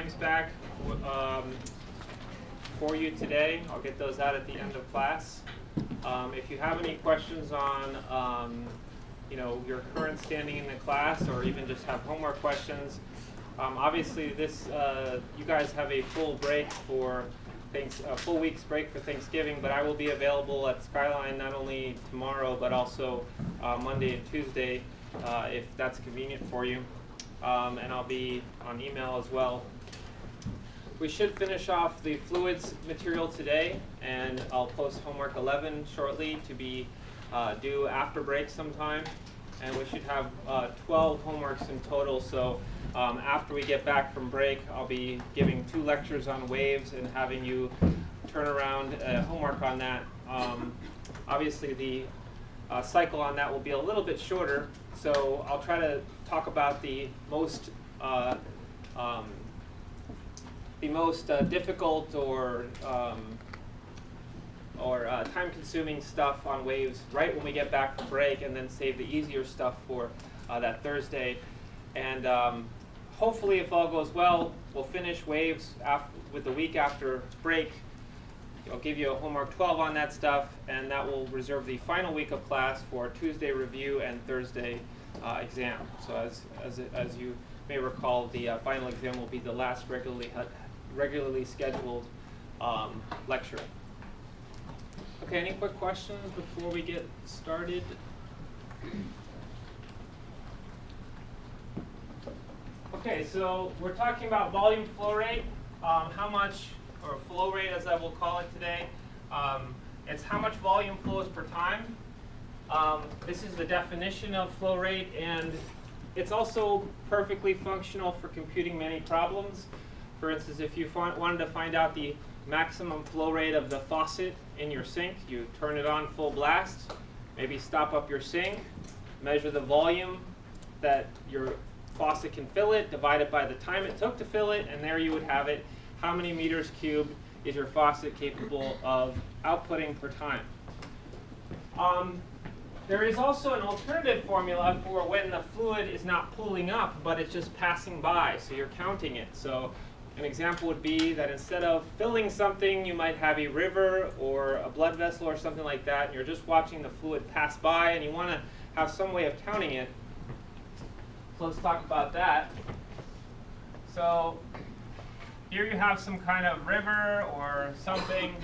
assignments back for you today. I'll get those out at the end of class. If you have any questions on your current standing in the class, or even just have homework questions, obviously you guys have a full break for a full week's break for Thanksgiving, but I will be available at Skyline not only tomorrow but also Monday and Tuesday if that's convenient for you, and I'll be on email as well. We should finish off the fluids material today, and I'll post homework 11 shortly to be due after break sometime, and we should have 12 homeworks in total. So after we get back from break, I'll be giving 2 lectures on waves and having you turn around homework on that. Obviously the cycle on that will be a little bit shorter, so I'll try to talk about the most difficult or time-consuming stuff on waves right when we get back from break, and then save the easier stuff for that Thursday. And hopefully, if all goes well, we'll finish waves with the week after break. I'll give you a homework 12 on that stuff, and that will reserve the final week of class for Tuesday review and Thursday exam. So as you may recall, the final exam will be the last regularly scheduled lecture. Okay, any quick questions before we get started? Okay, so we're talking about volume flow rate. How much, or flow rate as I will call it today, it's how much volume flows per time. This is the definition of flow rate, and it's also perfectly functional for computing many problems. For instance, if you wanted to find out the maximum flow rate of the faucet in your sink, you turn it on full blast, maybe stop up your sink, measure the volume that your faucet can fill it, divide it by the time it took to fill it, and there you would have it. How many meters cubed is your faucet capable of outputting per time? There is also an alternative formula for when the fluid is not pooling up, but it's just passing by, so you're counting it. So an example would be that instead of filling something, you might have a river or a blood vessel or something like that, and you're just watching the fluid pass by, and you want to have some way of counting it. So let's talk about that. So here you have some kind of river or something,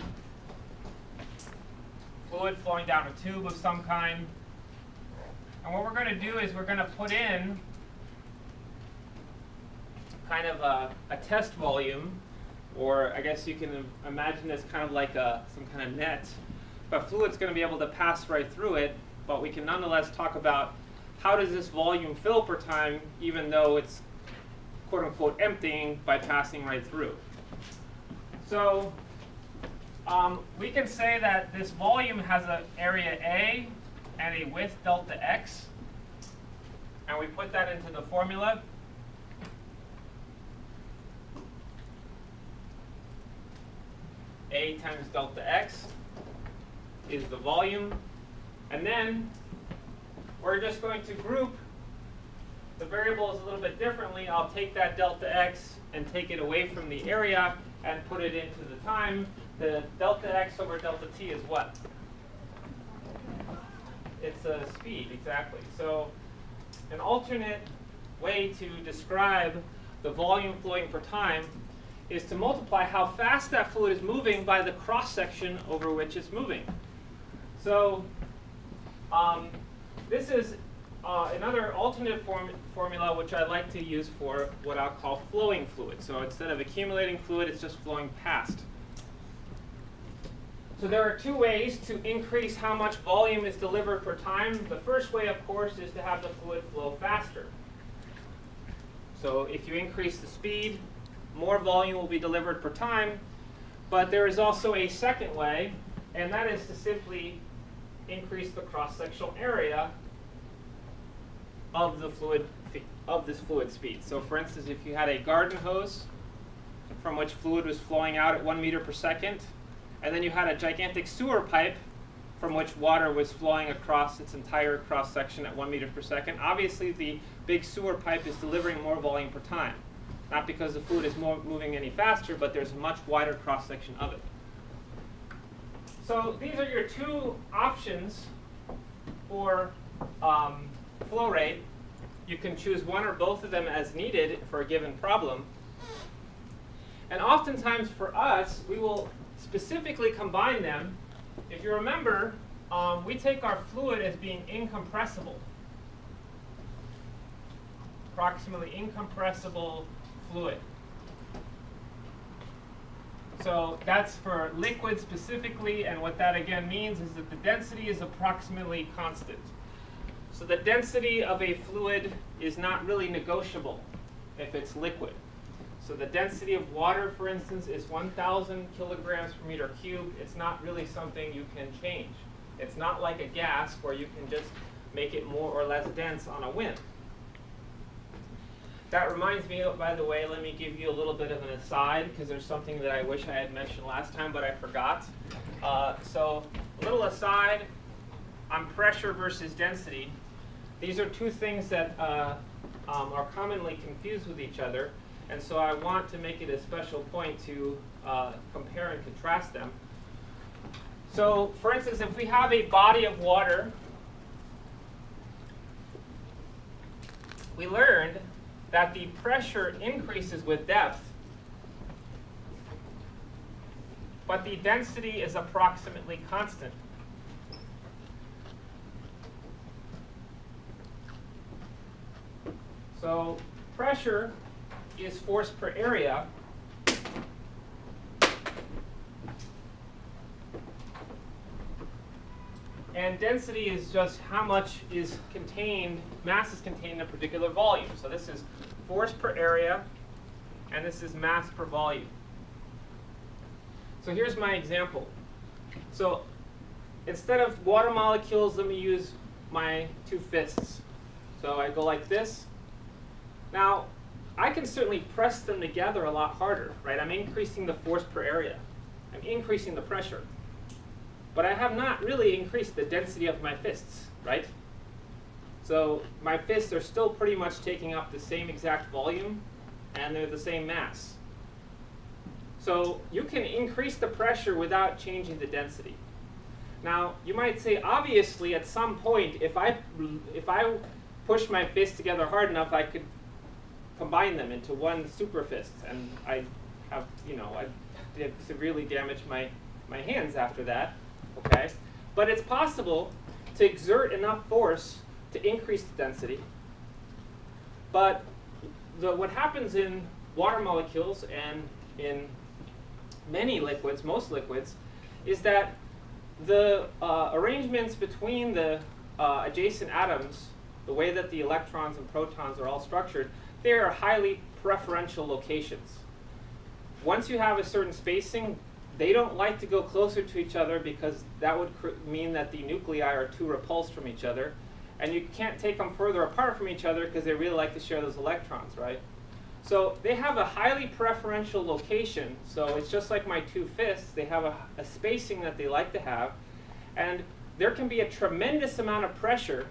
fluid flowing down a tube of some kind. And what we're going to do is we're going to put in kind of a test volume, or I guess you can imagine this kind of like some kind of net. But fluid's going to be able to pass right through it, but we can nonetheless talk about how does this volume fill per time, even though it's quote-unquote emptying by passing right through. So we can say that this volume has an area A and a width delta x, and we put that into the formula. A times delta x is the volume, and then we're just going to group the variables a little bit differently. I'll take that delta x and take it away from the area and put it into the time. The delta x over delta t is what? It's a speed, exactly. So an alternate way to describe the volume flowing per time is to multiply how fast that fluid is moving by the cross-section over which it's moving. So this is another alternate formula which I like to use for what I'll call flowing fluid. So instead of accumulating fluid, it's just flowing past. So there are 2 ways to increase how much volume is delivered per time. The first way, of course, is to have the fluid flow faster. So if you increase the speed, more volume will be delivered per time. But there is also a second way, and that is to simply increase the cross-sectional area of this fluid speed. So for instance, if you had a garden hose from which fluid was flowing out at 1 meter per second, and then you had a gigantic sewer pipe from which water was flowing across its entire cross-section at 1 meter per second, obviously the big sewer pipe is delivering more volume per time. Not because the fluid is moving any faster, but there's a much wider cross-section of it. So these are your two options for flow rate. You can choose one or both of them as needed for a given problem. And oftentimes for us, we will specifically combine them. If you remember, we take our fluid as being incompressible. Approximately incompressible fluid. So that's for liquid specifically, and what that again means is that the density is approximately constant. So the density of a fluid is not really negotiable if it's liquid. So the density of water, for instance, is 1,000 kilograms per meter cubed. It's not really something you can change. It's not like a gas where you can just make it more or less dense on a whim. That reminds me, by the way, let me give you a little bit of an aside, because there's something that I wish I had mentioned last time, but I forgot. So a little aside on pressure versus density. These are two things that are commonly confused with each other, and so I want to make it a special point to compare and contrast them. So for instance, if we have a body of water, we learned that the pressure increases with depth, but the density is approximately constant. So pressure is force per area. And density is just how much is contained, mass is contained in a particular volume. So this is force per area, and this is mass per volume. So here's my example. So instead of water molecules, let me use my two fists. So I go like this. Now, I can certainly press them together a lot harder, right? I'm increasing the force per area. I'm increasing the pressure. But I have not really increased the density of my fists, right? So my fists are still pretty much taking up the same exact volume, and they're the same mass. So you can increase the pressure without changing the density. Now, you might say, obviously, at some point, if I push my fists together hard enough, I could combine them into one super fist, and I have, I severely damaged my hands after that. Okay, but it's possible to exert enough force to increase the density. But what happens in water molecules and in many liquids, most liquids, is that the arrangements between the adjacent atoms, the way that the electrons and protons are all structured, they are highly preferential locations. Once you have a certain spacing, they don't like to go closer to each other because that would mean that the nuclei are too repulsed from each other. And you can't take them further apart from each other because they really like to share those electrons, right? So they have a highly preferential location. So it's just like my two fists. They have a spacing that they like to have. And there can be a tremendous amount of pressure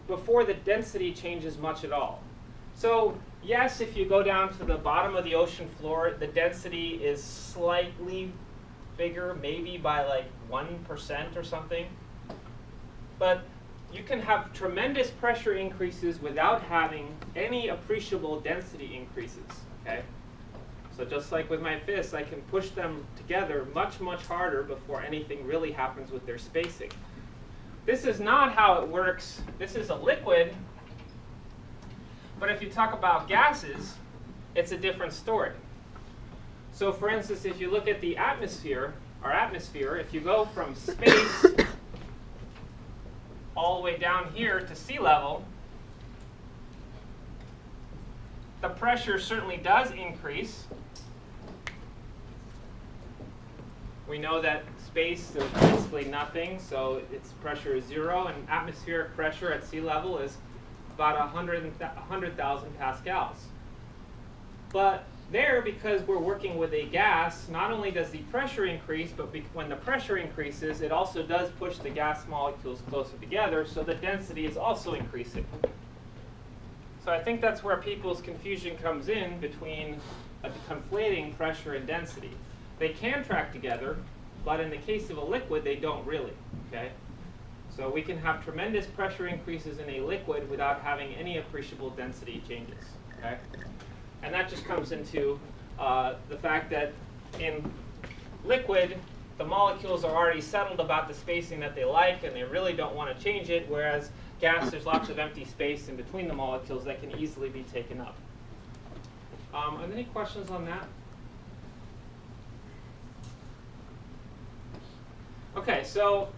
before the density changes much at all. So yes, if you go down to the bottom of the ocean floor, the density is slightly bigger, maybe by like 1% or something. But you can have tremendous pressure increases without having any appreciable density increases. Okay? So just like with my fists, I can push them together much, much harder before anything really happens with their spacing. This is not how it works. This is a liquid. But if you talk about gases, it's a different story. So for instance, if you look at the atmosphere, our atmosphere, if you go from space all the way down here to sea level, the pressure certainly does increase. We know that space, there's basically nothing, so its pressure is 0, and atmospheric pressure at sea level is about 100,000 pascals. But there, because we're working with a gas, not only does the pressure increase, but when the pressure increases, it also does push the gas molecules closer together, so the density is also increasing. So I think that's where people's confusion comes in between conflating pressure and density. They can track together, but in the case of a liquid, they don't really. Okay? So we can have tremendous pressure increases in a liquid without having any appreciable density changes. Okay? And that just comes into the fact that in liquid, the molecules are already settled about the spacing that they like, and they really don't want to change it, whereas gas, there's lots of empty space in between the molecules that can easily be taken up. Are there any questions on that? Okay, so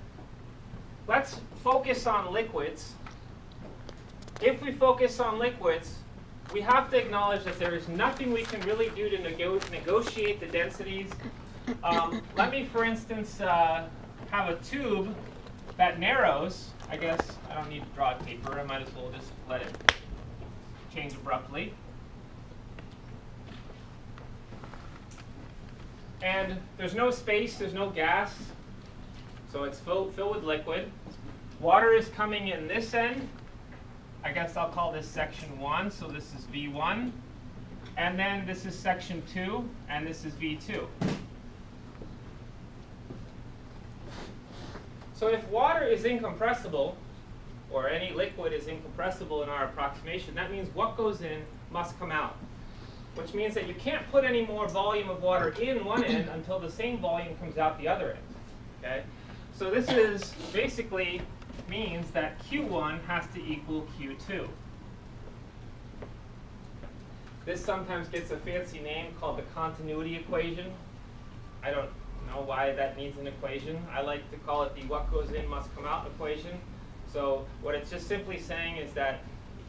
let's focus on liquids. If we focus on liquids, we have to acknowledge that there is nothing we can really do to negotiate the densities. Let me, for instance, have a tube that narrows. I guess I don't need to draw a taper. I might as well just let it change abruptly. And there's no space, there's no gas, so it's filled with liquid. Water is coming in this end. I guess I'll call this section 1, so this is V1. And then this is section 2, and this is V2. So if water is incompressible, or any liquid is incompressible in our approximation, that means what goes in must come out. Which means that you can't put any more volume of water in one end until the same volume comes out the other end. Okay? So this is basically means that Q1 has to equal Q2. This sometimes gets a fancy name called the continuity equation. I don't know why that needs an equation. I like to call it the what goes in must come out equation. So what it's just simply saying is that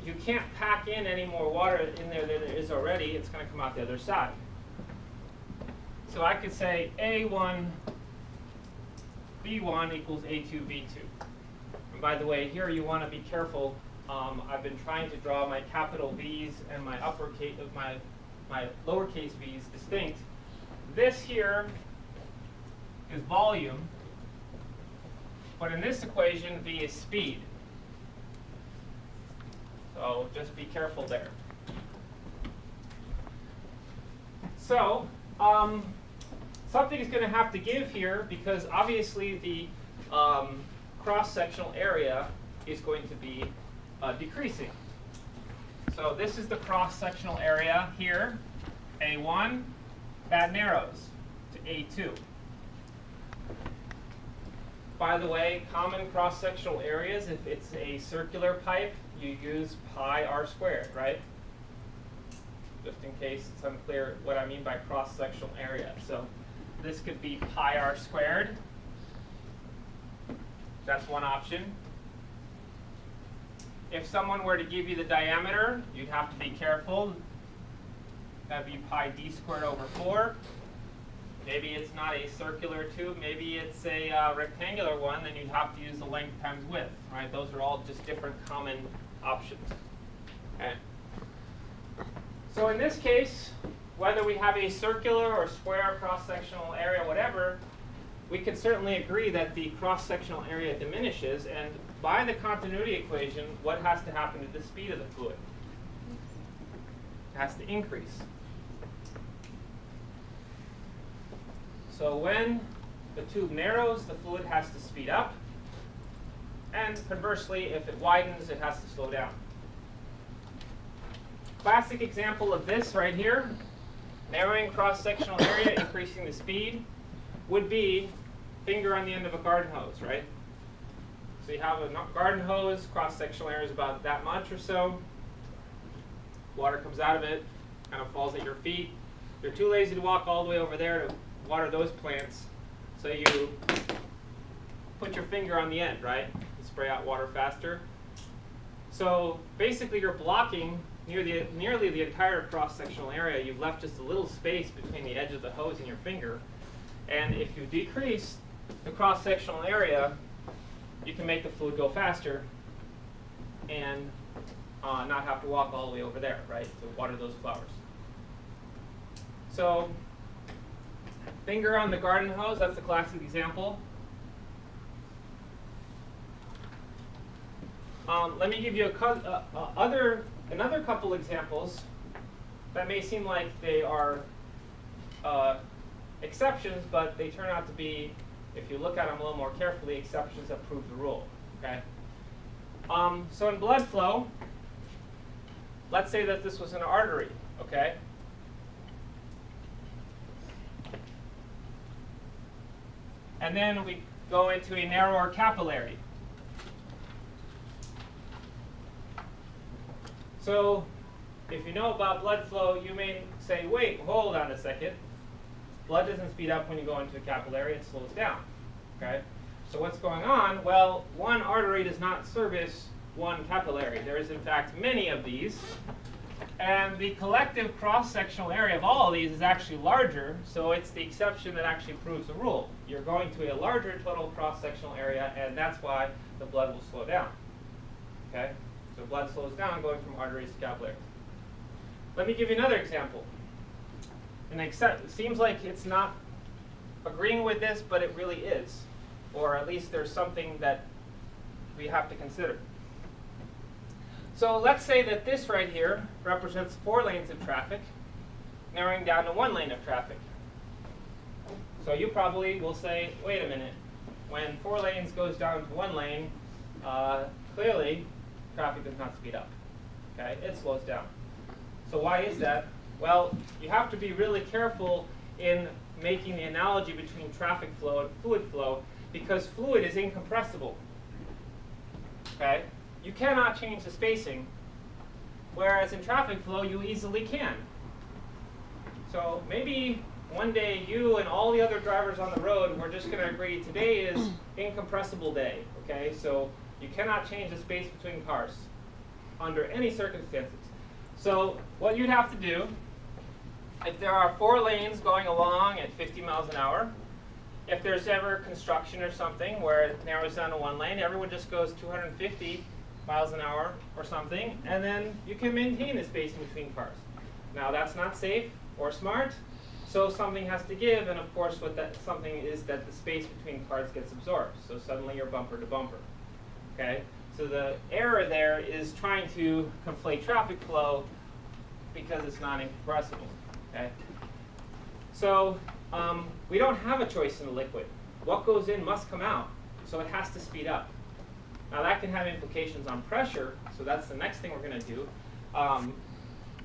you can't pack in any more water in there than there is already. It's going to come out the other side. So I could say A1 V1 equals A2 V2. And by the way, here you want to be careful. I've been trying to draw my capital V's and my uppercase of my lowercase v's distinct. This here is volume, but in this equation, V is speed. So just be careful there. So something is going to have to give here, because obviously the cross-sectional area is going to be decreasing. So this is the cross-sectional area here, A1. That narrows to A2. By the way, common cross-sectional areas, if it's a circular pipe, you use pi r squared, right? Just in case it's unclear what I mean by cross-sectional area. So this could be pi r squared. That's one option. If someone were to give you the diameter, you'd have to be careful. That'd be pi d squared over 4. Maybe it's not a circular tube, maybe it's a rectangular one, then you'd have to use the length times width, right? Those are all just different common options. Okay. So in this case, whether we have a circular or square cross-sectional area, whatever, we can certainly agree that the cross-sectional area diminishes, and by the continuity equation, what has to happen to the speed of the fluid? It has to increase. So when the tube narrows, the fluid has to speed up. And conversely, if it widens, it has to slow down. Classic example of this right here, narrowing cross-sectional area, increasing the speed, would be finger on the end of a garden hose, right? So you have a garden hose, cross-sectional area is about that much or so. Water comes out of it, kind of falls at your feet. You're too lazy to walk all the way over there to water those plants, so you put your finger on the end, right? And spray out water faster. So basically you're blocking nearly the entire cross-sectional area. You've left just a little space between the edge of the hose and your finger. And if you decrease the cross-sectional area, you can make the fluid go faster and not have to walk all the way over there, right, to water those flowers. So finger on the garden hose, that's the classic example. Let me give you other another couple examples that may seem like they are exceptions, but they turn out to be, if you look at them a little more carefully, exceptions that prove the rule. Okay. So in blood flow, let's say that this was an artery. Okay. And then we go into a narrower capillary. So if you know about blood flow, you may say, wait, hold on a second. Blood doesn't speed up when you go into a capillary, it slows down. Okay? So what's going on? Well, one artery does not service one capillary. There is, in fact, many of these. And the collective cross-sectional area of all of these is actually larger, so it's the exception that actually proves the rule. You're going to a larger total cross-sectional area, and that's why the blood will slow down. Okay? So blood slows down going from arteries to capillaries. Let me give you another example. It seems like it's not agreeing with this, but it really is. Or at least there's something that we have to consider. So let's say that this right here represents 4 lanes of traffic, narrowing down to 1 lane of traffic. So you probably will say, wait a minute, when 4 lanes goes down to 1 lane, clearly traffic does not speed up. Okay, it slows down. So why is that? Well, you have to be really careful in making the analogy between traffic flow and fluid flow, because fluid is incompressible. Okay? You cannot change the spacing, whereas in traffic flow you easily can. So maybe one day you and all the other drivers on the road, we're just going to agree today is incompressible day. Okay? So you cannot change the space between cars under any circumstances. So what you'd have to do, if there are 4 lanes going along at 50 miles an hour, if there's ever construction or something where it narrows down to 1 lane, everyone just goes 250 miles an hour or something, and then you can maintain the space in between cars. Now that's not safe or smart, so something has to give, and of course what that something is that the space between cars gets absorbed, so suddenly you're bumper to bumper. Okay? So the error there is trying to conflate traffic flow because it's not incompressible. Okay? So we don't have a choice in the liquid. What goes in must come out, so it has to speed up. Now that can have implications on pressure, so that's the next thing we're going to do.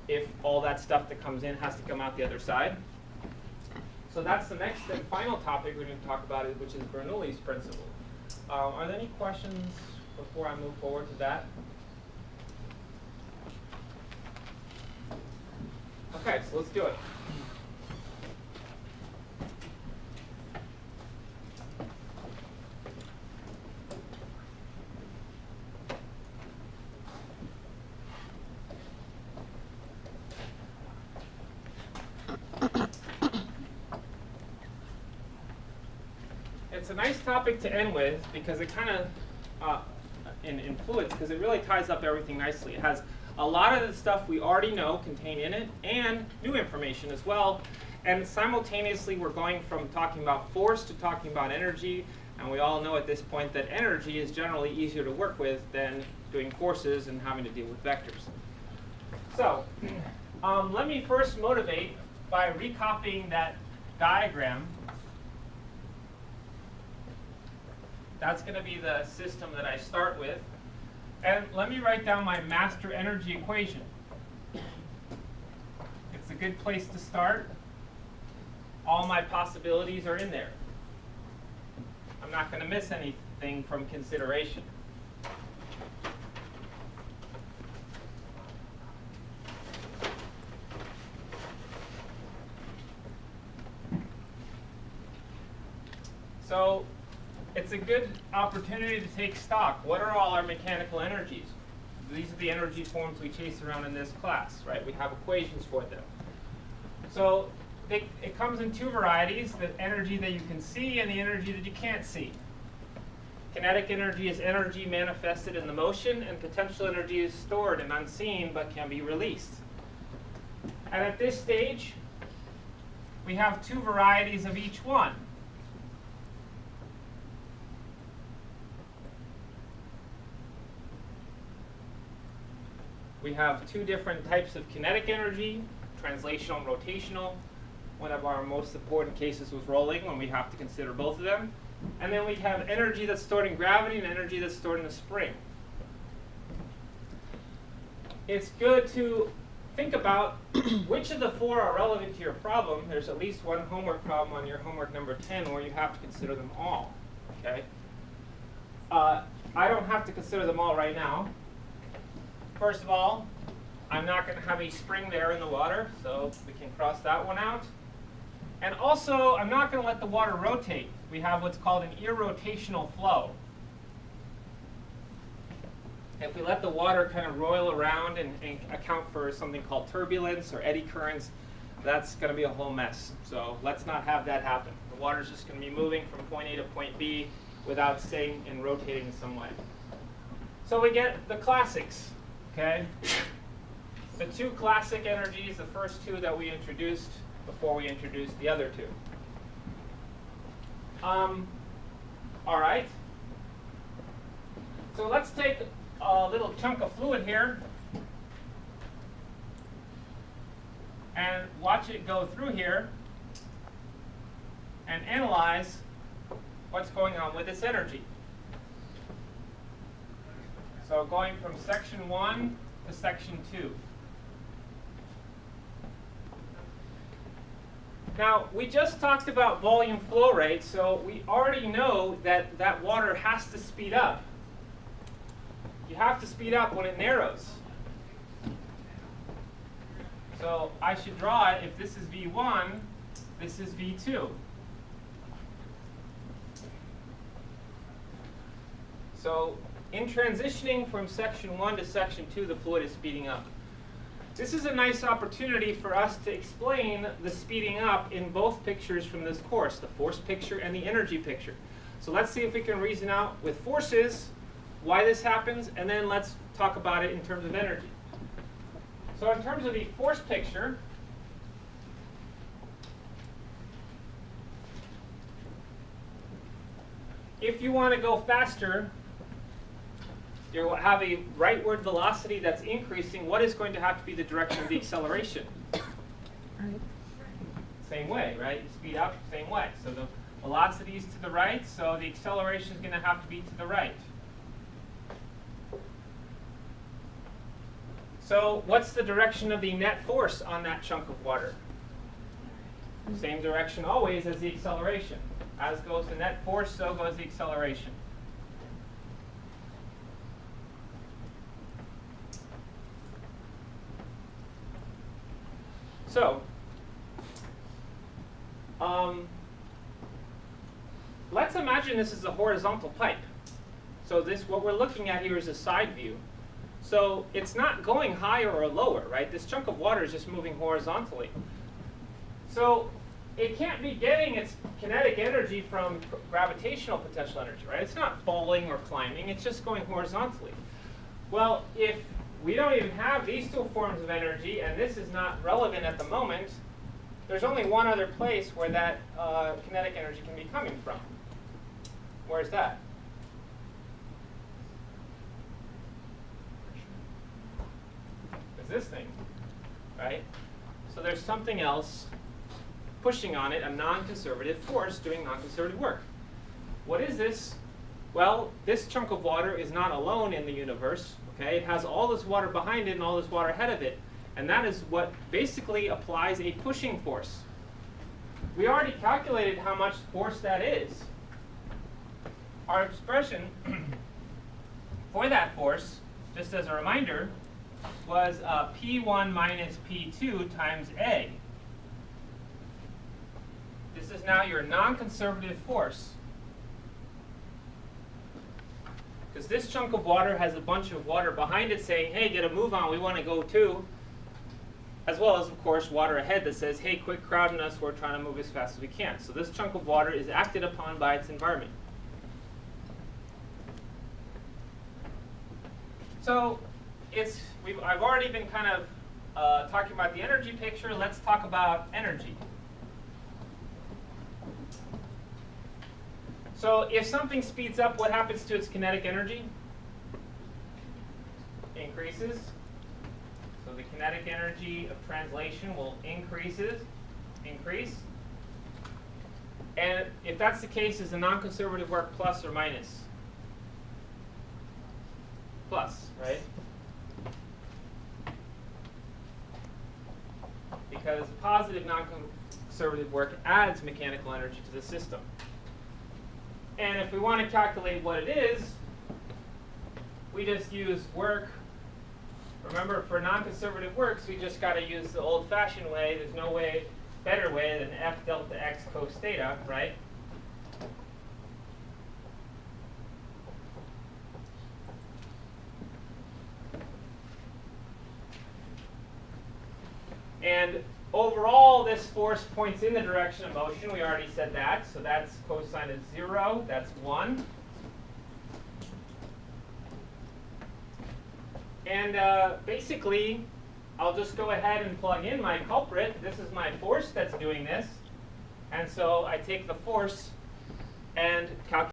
If all that stuff that comes in has to come out the other side. So that's the next and final topic we're going to talk about, which is Bernoulli's principle. Are there any questions before I move forward to that? Okay, so let's do it. It's a nice topic to end with because it kind of, in fluids, because it really ties up everything nicely. It has a lot of the stuff we already know contained in it and new information as well. And simultaneously, we're going from talking about force to talking about energy. And we all know at this point that energy is generally easier to work with than doing forces and having to deal with vectors. So let me first motivate by recopying that diagram. That's going to be the system that I start with. And let me write down my master energy equation. It's a good place to start. All my possibilities are in there. I'm not going to miss anything from consideration. So it's a good opportunity to take stock. What are all our mechanical energies? These are the energy forms we chase around in this class, right? We have equations for them. So it comes in 2 varieties, the energy that you can see and the energy that you can't see. Kinetic energy is energy manifested in the motion, and potential energy is stored and unseen but can be released. And at this stage, we have 2 varieties of each one. We have two different types of kinetic energy, translational and rotational. One of our most important cases was rolling, when we have to consider both of them. And then we have energy that's stored in gravity and energy that's stored in the spring. It's good to think about which of the four are relevant to your problem. There's at least one homework problem on your homework number 10 where you have to consider them all. Okay? I don't have to consider them all right now. First of all, I'm not going to have a spring there in the water, so we can cross that one out. And also, I'm not going to let the water rotate. We have what's called an irrotational flow. If we let the water kind of roil around and account for something called turbulence or eddy currents, that's going to be a whole mess. So let's not have that happen. The water's just going to be moving from point A to point B without staying and rotating in some way. So we get the classics, okay? The two classic energies, the first two that we introduced before we introduced the other two. All right. So let's take a little chunk of fluid here and watch it go through here and analyze what's going on with its energy. So going from section 1 to section 2. Now, we just talked about volume flow rate, so we already know that that water has to speed up. You have to speed up when it narrows. So I should draw it. If this is V1, this is V2. So in transitioning from section 1 to section 2, the fluid is speeding up. This is a nice opportunity for us to explain the speeding up in both pictures from this course, the force picture and the energy picture. So let's see if we can reason out with forces why this happens, and then let's talk about it in terms of energy. So in terms of the force picture, if you want to go faster, you have a rightward velocity that's increasing. What is going to have to be the direction of the acceleration? Right. Same way, right? You speed up, same way. So the velocity is to the right, so the acceleration is going to have to be to the right. So what's the direction of the net force on that chunk of water? Same direction always as the acceleration. As goes the net force, so goes the acceleration. So, let's imagine this is a horizontal pipe. So what we're looking at here is a side view. So it's not going higher or lower, right? This chunk of water is just moving horizontally. So it can't be getting its kinetic energy from gravitational potential energy, right? It's not falling or climbing, it's just going horizontally. Well, if we don't even have these two forms of energy, and this is not relevant at the moment, there's only one other place where that kinetic energy can be coming from. Where's that? It's this thing, right? So there's something else pushing on it, a non-conservative force doing non-conservative work. What is this? Well, this chunk of water is not alone in the universe. Okay? It has all this water behind it and all this water ahead of it. And that is what basically applies a pushing force. We already calculated how much force that is. Our expression for that force, just as a reminder, was P1 minus P2 times A. This is now your non-conservative force. Because this chunk of water has a bunch of water behind it saying, hey, get a move on, we want to go too. As well as, of course, water ahead that says, hey, quit crowding us, we're trying to move as fast as we can. So this chunk of water is acted upon by its environment. So I've already been kind of talking about the energy picture. Let's talk about energy. So if something speeds up, what happens to its kinetic energy? Increases. the kinetic energy of translation will increase. And if that's the case, is the non-conservative work plus or minus? Plus, right? Because positive non-conservative work adds mechanical energy to the system. And if we want to calculate what it is, we just use work. Remember, for non-conservative works, we just got to use the old-fashioned way. There's no better way than F delta X cos theta, right? And overall, this force points in the direction of motion. We already said that. So that's cosine of 0. That's 1. And basically, I'll just go ahead and plug in my culprit. This is my force that's doing this. And so I take the force and calculate